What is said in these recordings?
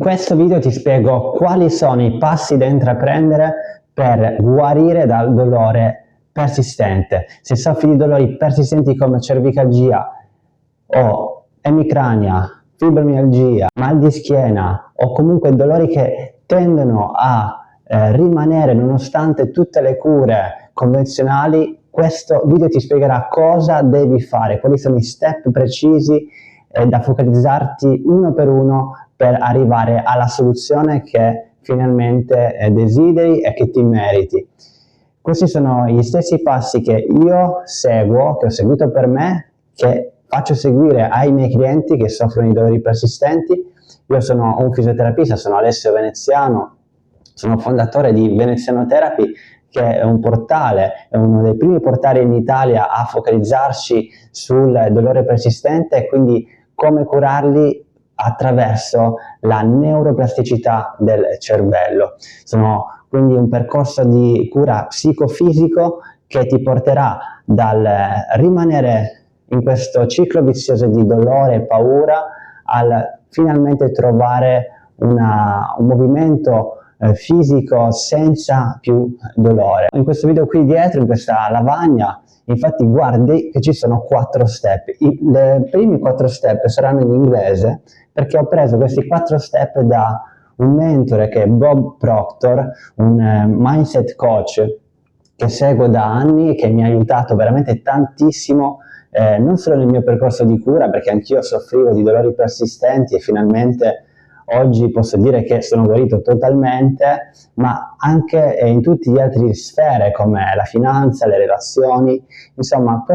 questo video ti spiego quali sono i passi da intraprendere per guarire dal dolore persistente. Se soffri di dolori persistenti come cervicalgia o emicrania, fibromialgia, mal di schiena o comunque dolori che tendono a rimanere nonostante tutte le cure convenzionali, questo video ti spiegherà cosa devi fare, quali sono i step precisi da focalizzarti uno per uno per arrivare alla soluzione che finalmente desideri e che ti meriti. Questi sono gli stessi passi che io seguo, che ho seguito per me, che faccio seguire ai miei clienti che soffrono di dolori persistenti. Io sono un fisioterapista, sono Alessio Veneziano, sono fondatore di Veneziano Therapy, che è un portale, è uno dei primi portali in Italia a focalizzarsi sul dolore persistente e quindi come curarli attraverso la neuroplasticità del cervello. Sono quindi un percorso di cura psicofisico che ti porterà dal rimanere in questo ciclo vizioso di dolore e paura al finalmente trovare un movimento fisico senza più dolore. In questo video qui dietro, in questa lavagna, infatti guardi che ci sono 4 step. I primi 4 step saranno in inglese perché ho preso questi 4 step da un mentore che è Bob Proctor, un mindset coach che seguo da anni e che mi ha aiutato veramente tantissimo non solo nel mio percorso di cura, perché anch'io soffrivo di dolori persistenti e finalmente oggi posso dire che sono guarito totalmente, ma anche in tutte le altre sfere come la finanza, le relazioni. Insomma,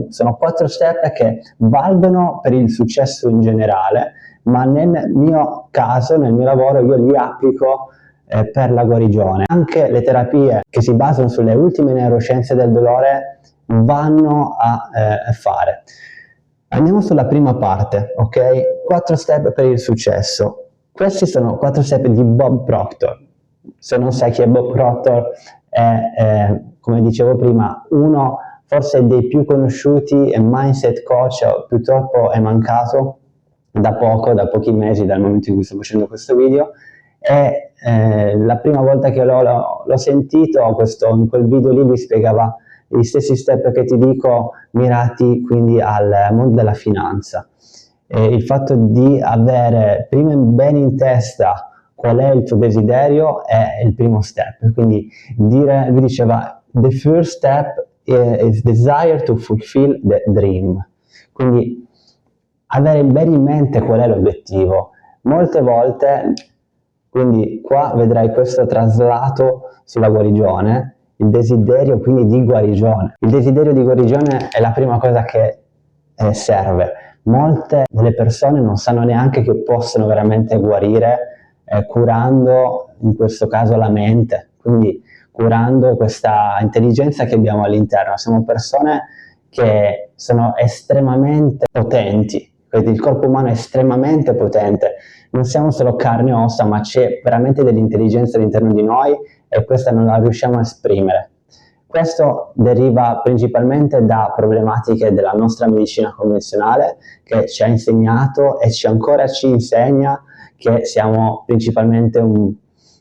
sono 4 step che valgono per il successo in generale, ma nel mio caso, nel mio lavoro, io li applico per la guarigione. Anche le terapie che si basano sulle ultime neuroscienze del dolore vanno a fare. Andiamo sulla prima parte, ok? 4 step per il successo. Questi sono 4 step di Bob Proctor. Se non sai chi è Bob Proctor, è come dicevo prima, uno forse dei più conosciuti mindset coach, purtroppo è mancato da pochi mesi dal momento in cui sto facendo questo video. E la prima volta che l'ho sentito, in quel video lì mi spiegava gli stessi step che ti dico, mirati quindi al mondo della finanza. Il fatto di avere prima bene in testa qual è il tuo desiderio è il primo step. Quindi lui diceva: the first step is desire to fulfill the dream. Quindi avere bene in mente qual è l'obiettivo. Molte volte, quindi qua vedrai questo traslato sulla guarigione, il desiderio quindi di guarigione. Il desiderio di guarigione è la prima cosa che serve. Molte delle persone non sanno neanche che possono veramente guarire curando in questo caso la mente, quindi curando questa intelligenza che abbiamo all'interno. Siamo persone che sono estremamente potenti, il corpo umano è estremamente potente, non siamo solo carne e ossa, ma c'è veramente dell'intelligenza all'interno di noi e questa non la riusciamo a esprimere. Questo deriva principalmente da problematiche della nostra medicina convenzionale, che ci ha insegnato e ancora ci insegna che siamo principalmente un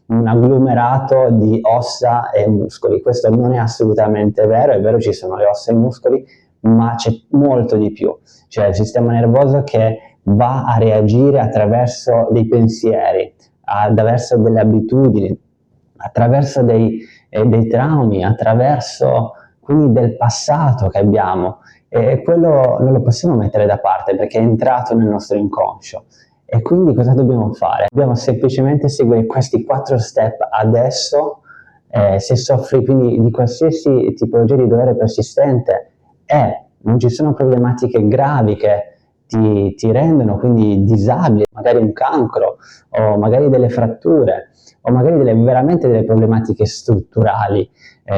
agglomerato di ossa e muscoli. Questo non è assolutamente vero, è vero, ci sono le ossa e i muscoli, ma c'è molto di più. Cioè il sistema nervoso che va a reagire attraverso dei pensieri, attraverso delle abitudini, attraverso dei traumi, attraverso quindi del passato che abbiamo, e quello non lo possiamo mettere da parte perché è entrato nel nostro inconscio. E quindi cosa dobbiamo fare? Dobbiamo semplicemente seguire questi 4 step adesso. Se soffri quindi di qualsiasi tipologia di dolore persistente e non ci sono problematiche gravi che ti rendono quindi disabile, magari un cancro o magari delle fratture o magari veramente delle problematiche strutturali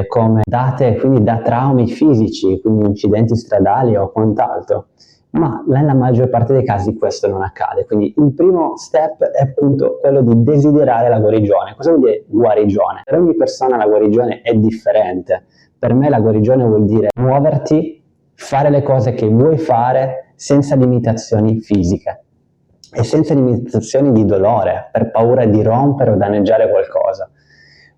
come date quindi da traumi fisici, quindi incidenti stradali o quant'altro, ma nella maggior parte dei casi questo non accade. Quindi il primo step è appunto quello di desiderare la guarigione. Cosa vuol dire guarigione? Per ogni persona la guarigione è differente. Per me la guarigione vuol dire muoverti, fare le cose che vuoi fare senza limitazioni fisiche. e senza limitazioni di dolore, per paura di rompere o danneggiare qualcosa.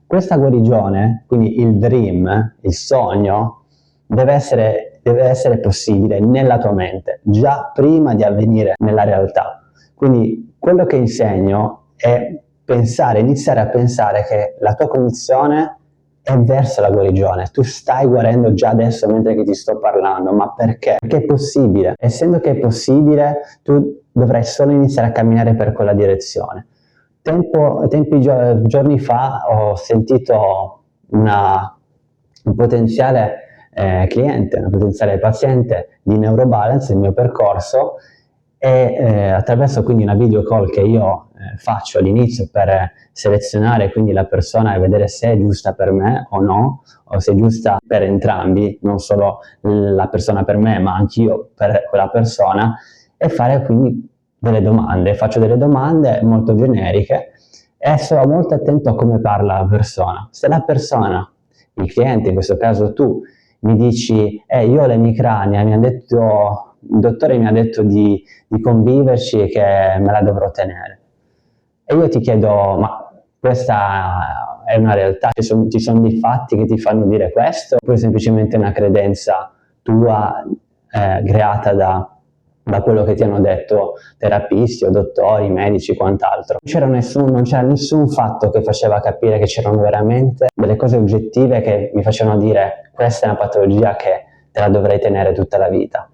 Questa guarigione, quindi il dream, il sogno, deve essere possibile nella tua mente, già prima di avvenire nella realtà. Quindi quello che insegno è iniziare a pensare che la tua condizione è verso la guarigione. Tu stai guarendo già adesso mentre che ti sto parlando, ma perché? Perché è possibile. Essendo che è possibile, tu dovrai solo iniziare a camminare per quella direzione. Giorni fa ho sentito un potenziale cliente, una potenziale paziente di Neurobalance nel mio percorso e attraverso quindi una video call che io faccio all'inizio per selezionare quindi la persona e vedere se è giusta per me o no, o se è giusta per entrambi, non solo la persona per me ma anch'io per quella persona, e fare quindi delle domande. Faccio delle domande molto generiche e sono molto attento a come parla la persona. Se la persona, il cliente, in questo caso tu, mi dici io ho l'emicrania, il dottore mi ha detto di conviverci e che me la dovrò tenere. E io ti chiedo, ma questa è una realtà? Ci sono dei fatti che ti fanno dire questo? Oppure semplicemente una credenza tua creata da quello che ti hanno detto terapisti o dottori, medici, quant'altro? Non c'era nessun fatto che faceva capire che c'erano veramente delle cose oggettive che mi facevano dire questa è una patologia che te la dovrei tenere tutta la vita.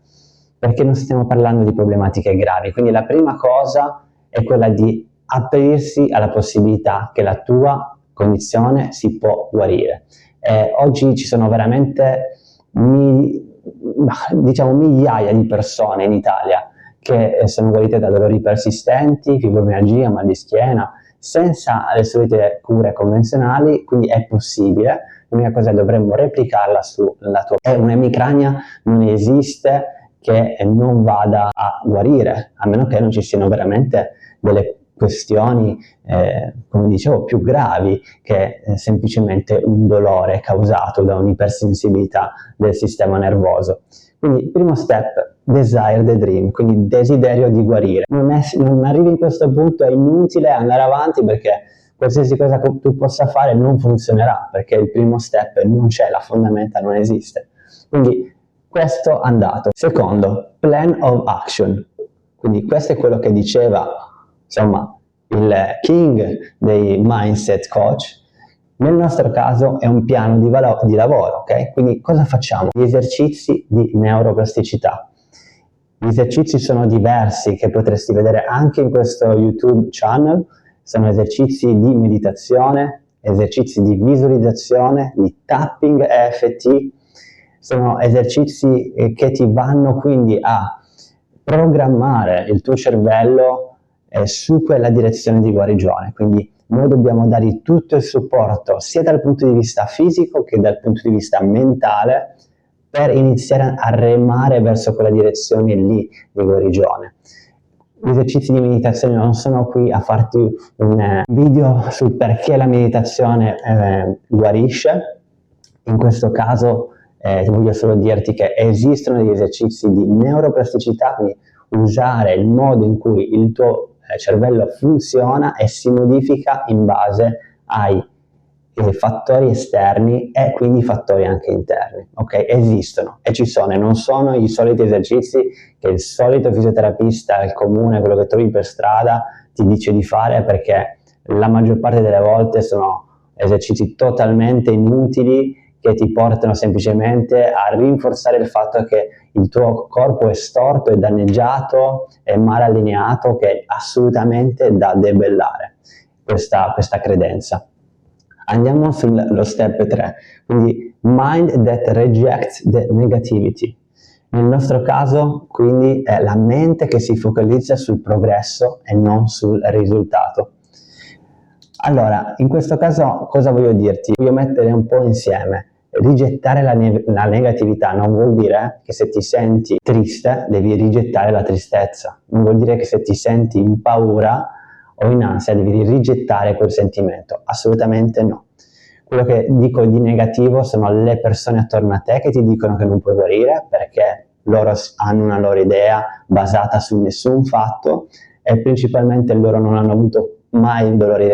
Perché non stiamo parlando di problematiche gravi, quindi la prima cosa è quella di aprirsi alla possibilità che la tua condizione si può guarire. Oggi ci sono veramente migliaia di persone in Italia che sono guarite da dolori persistenti, fibromialgia, mal di schiena, senza le solite cure convenzionali, quindi è possibile. L'unica cosa è che dovremmo replicarla sulla tua. Un'emicrania non esiste che non vada a guarire, a meno che non ci siano veramente delle questioni, come dicevo, più gravi che semplicemente un dolore causato da un'ipersensibilità del sistema nervoso. Quindi, primo step, desire the dream, quindi desiderio di guarire. Non arrivi in questo punto, è inutile andare avanti perché qualsiasi cosa che tu possa fare non funzionerà, perché il primo step non c'è, la fondamenta non esiste. Quindi questo andato. Secondo, plan of action. Quindi questo è quello che diceva, insomma, il king dei mindset coach. Nel nostro caso è un piano di lavoro, ok? Quindi cosa facciamo? Gli esercizi di neuroplasticità. Gli esercizi sono diversi, che potresti vedere anche in questo YouTube channel. Sono esercizi di meditazione, esercizi di visualizzazione, di tapping EFT. Sono esercizi che ti vanno quindi a programmare il tuo cervello su quella direzione di guarigione. Quindi noi dobbiamo dargli tutto il supporto sia dal punto di vista fisico che dal punto di vista mentale per iniziare a remare verso quella direzione lì di guarigione. Gli esercizi di meditazione non sono qui a farti un video sul perché la meditazione guarisce. In questo caso voglio solo dirti che esistono degli esercizi di neuroplasticità, quindi usare il modo in cui il tuo cervello funziona e si modifica in base ai fattori esterni e quindi fattori anche interni, ok? Esistono e ci sono, e non sono i soliti esercizi che il solito fisioterapista, il comune, quello che trovi per strada ti dice di fare, perché la maggior parte delle volte sono esercizi totalmente inutili che ti portano semplicemente a rinforzare il fatto che il tuo corpo è storto, è danneggiato, è mal allineato, che è assolutamente da debellare questa credenza. Andiamo sullo step 3, quindi mind that rejects the negativity. Nel nostro caso, quindi, è la mente che si focalizza sul progresso e non sul risultato. Allora, in questo caso cosa voglio dirti? Voglio mettere un po' insieme. Rigettare la negatività non vuol dire che se ti senti triste devi rigettare la tristezza, non vuol dire che se ti senti in paura o in ansia devi rigettare quel sentimento, assolutamente no. Quello che dico di negativo sono le persone attorno a te che ti dicono che non puoi guarire perché loro hanno una loro idea basata su nessun fatto, e principalmente loro non hanno avuto mai dolori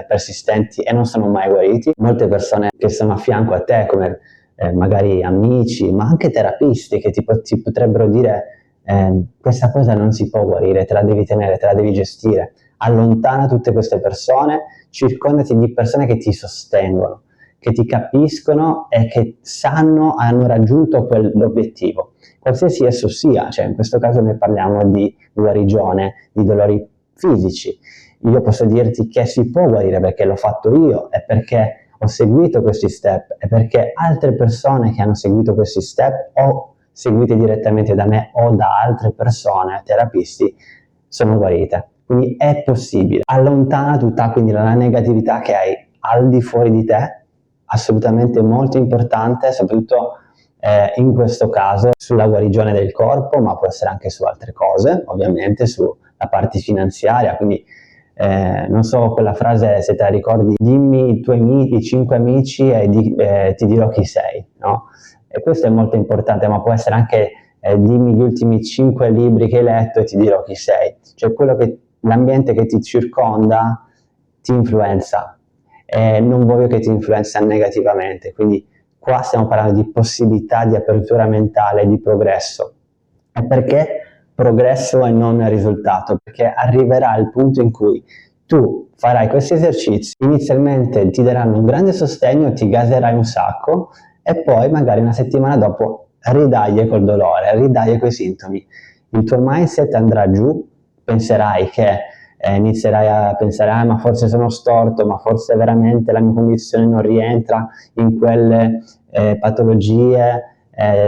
persistenti e non sono mai guariti. Molte persone che sono a fianco a te, come magari amici, ma anche terapisti, che ti potrebbero dire questa cosa non si può guarire, te la devi tenere, te la devi gestire. Allontana tutte queste persone, circondati di persone che ti sostengono, che ti capiscono e che hanno raggiunto quell'obiettivo, qualsiasi esso sia. Cioè in questo caso noi parliamo di guarigione, di dolori fisici. Io posso dirti che si può guarire perché l'ho fatto io e perché ho seguito questi step e perché altre persone che hanno seguito questi step o seguite direttamente da me o da altre persone, terapisti, sono guarite. Quindi è possibile. Allontana tutta quindi la negatività che hai al di fuori di te, assolutamente molto importante, soprattutto in questo caso sulla guarigione del corpo, ma può essere anche su altre cose, ovviamente sulla parte finanziaria. Quindi non so quella frase, se te la ricordi, dimmi i tuoi 5 amici e ti dirò chi sei, no? E questo è molto importante, ma può essere anche dimmi gli ultimi 5 libri che hai letto e ti dirò chi sei. Cioè l'ambiente che ti circonda ti influenza e non voglio che ti influenza negativamente, quindi qua stiamo parlando di possibilità di apertura mentale, di progresso. E perché progresso e non risultato? Perché arriverà il punto in cui tu farai questi esercizi, inizialmente ti daranno un grande sostegno, ti gaserai un sacco e poi magari una settimana dopo ridagli col dolore, ridagli coi sintomi. Il tuo mindset andrà giù, penserai che inizierai a pensare ma forse sono storto, ma forse veramente la mia condizione non rientra in quelle patologie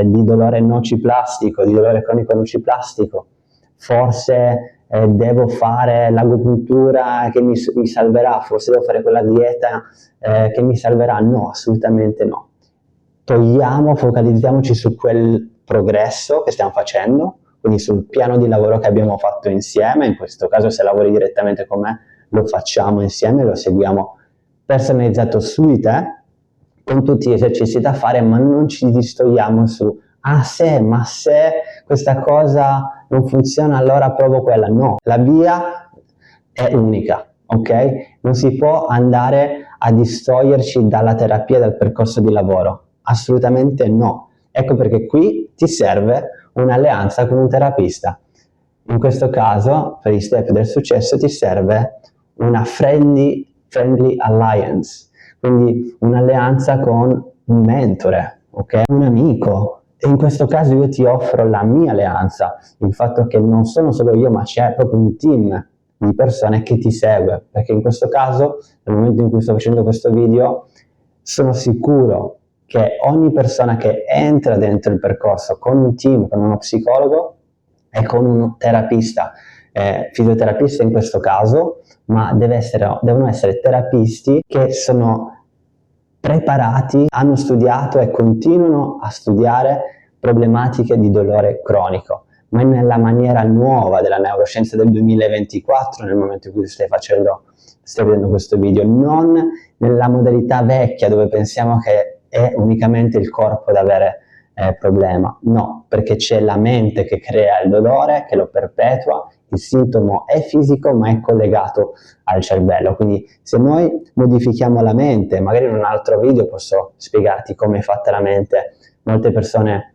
di dolore nociplastico, di dolore cronico nociplastico, forse devo fare l'agopuntura che mi salverà, forse devo fare quella dieta che mi salverà. No, assolutamente no. Focalizziamoci su quel progresso che stiamo facendo, quindi sul piano di lavoro che abbiamo fatto insieme. In questo caso, se lavori direttamente con me, lo facciamo insieme, lo seguiamo personalizzato su di te, con tutti gli esercizi da fare, ma non ci distogliamo su ma se questa cosa non funziona allora provo quella. No, la via è unica, ok? Non si può andare a distoglierci dalla terapia, dal percorso di lavoro, assolutamente no. Ecco perché qui ti serve un'alleanza con un terapista. In questo caso, per gli step del successo, ti serve una friendly alliance, quindi un'alleanza con un mentore, ok? Un amico. E in questo caso io ti offro la mia alleanza, il fatto che non sono solo io, ma c'è proprio un team di persone che ti segue, perché in questo caso, nel momento in cui sto facendo questo video, sono sicuro che ogni persona che entra dentro il percorso con un team, con uno psicologo e con un terapista, fisioterapista in questo caso, ma devono essere terapisti che sono preparati, hanno studiato e continuano a studiare problematiche di dolore cronico, ma nella maniera nuova della neuroscienza del 2024, nel momento in cui stai vedendo questo video, non nella modalità vecchia dove pensiamo che è unicamente il corpo ad avere problema. No, perché c'è la mente che crea il dolore, che lo perpetua, il sintomo è fisico ma è collegato al cervello. Quindi se noi modifichiamo la mente, magari in un altro video posso spiegarti come è fatta la mente. Molte persone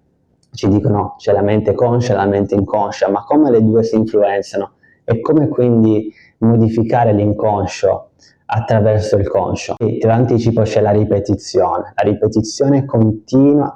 ci dicono c'è la mente conscia e la mente inconscia, ma come le due si influenzano e come quindi modificare l'inconscio attraverso il conscio. E te lo anticipo, c'è la ripetizione continua,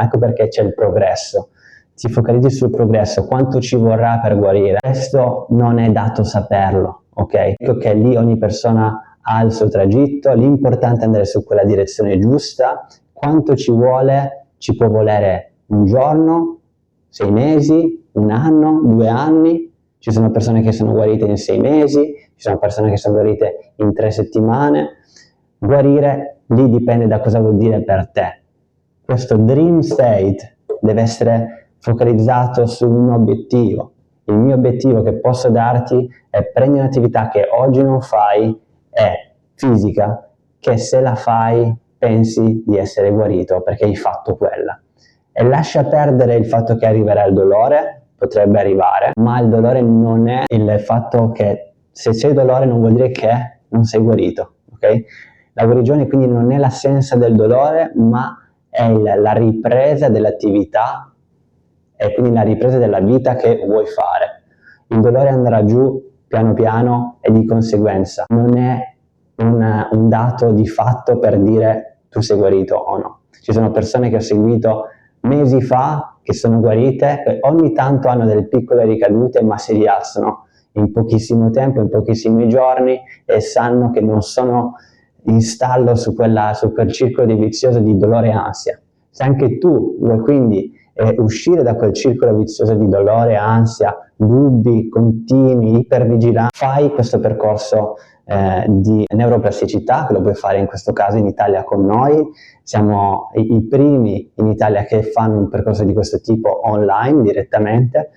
ecco perché c'è il progresso. Ti focalizzi sul progresso, quanto ci vorrà per guarire. Questo non è dato saperlo, ok? Ecco che lì ogni persona ha il suo tragitto, l'importante è andare su quella direzione giusta. Quanto ci vuole? Ci può volere un giorno, 6 mesi, un anno, 2 anni. Ci sono persone che sono guarite in 6 mesi, ci sono persone che sono guarite in 3 settimane. Guarire lì dipende da cosa vuol dire per te. Questo dream state deve essere focalizzato su un obiettivo. Il mio obiettivo che posso darti è: prendi un'attività che oggi non fai, è fisica, che se la fai pensi di essere guarito perché hai fatto quella. E lascia perdere il fatto che arriverà il dolore, potrebbe arrivare, ma il dolore non è il fatto che se c'è dolore non vuol dire che non sei guarito, ok? La guarigione quindi non è l'assenza del dolore, ma è la ripresa dell'attività e quindi la ripresa della vita che vuoi fare. Il dolore andrà giù piano piano e di conseguenza non è un dato di fatto per dire tu sei guarito o no. Ci sono persone che ho seguito mesi fa che sono guarite, che ogni tanto hanno delle piccole ricadute ma si rialzano in pochissimo tempo, in pochissimi giorni e sanno che non sono in stallo su quel circolo vizioso di dolore e ansia. Se anche tu vuoi quindi uscire da quel circolo vizioso di dolore, ansia, dubbi continui, ipervigilanza, fai questo percorso di neuroplasticità, che lo puoi fare in questo caso in Italia con noi. Siamo i primi in Italia che fanno un percorso di questo tipo online direttamente.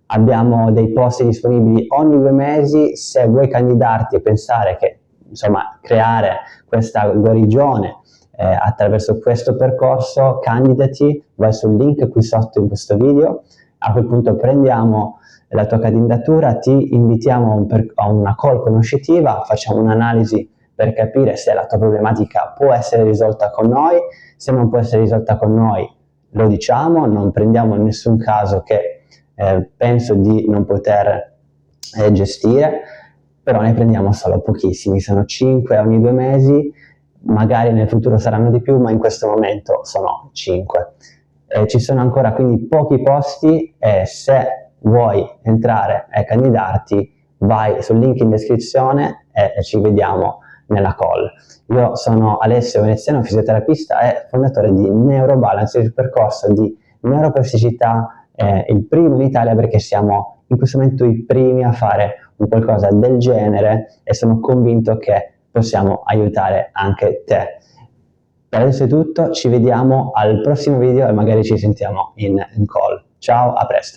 Abbiamo dei posti disponibili ogni 2 mesi. Se vuoi candidarti e pensare che insomma creare questa guarigione attraverso questo percorso, candidati, vai sul link qui sotto in questo video. A quel punto prendiamo la tua candidatura, ti invitiamo a una call conoscitiva, facciamo un'analisi per capire se la tua problematica può essere risolta con noi. Se non può essere risolta con noi lo diciamo, non prendiamo in nessun caso che penso di non poter gestire, però ne prendiamo solo pochissimi, sono 5 ogni 2 mesi, magari nel futuro saranno di più, ma in questo momento sono 5. Ci sono ancora quindi pochi posti e se vuoi entrare e candidarti vai sul link in descrizione e ci vediamo nella call. Io sono Alessio Veneziano, fisioterapista e fondatore di Neurobalance, il percorso di neuroplasticità, il primo in Italia perché siamo in questo momento i primi a fare un qualcosa del genere e sono convinto che possiamo aiutare anche te. Per adesso è tutto, ci vediamo al prossimo video e magari ci sentiamo in call. Ciao, a presto!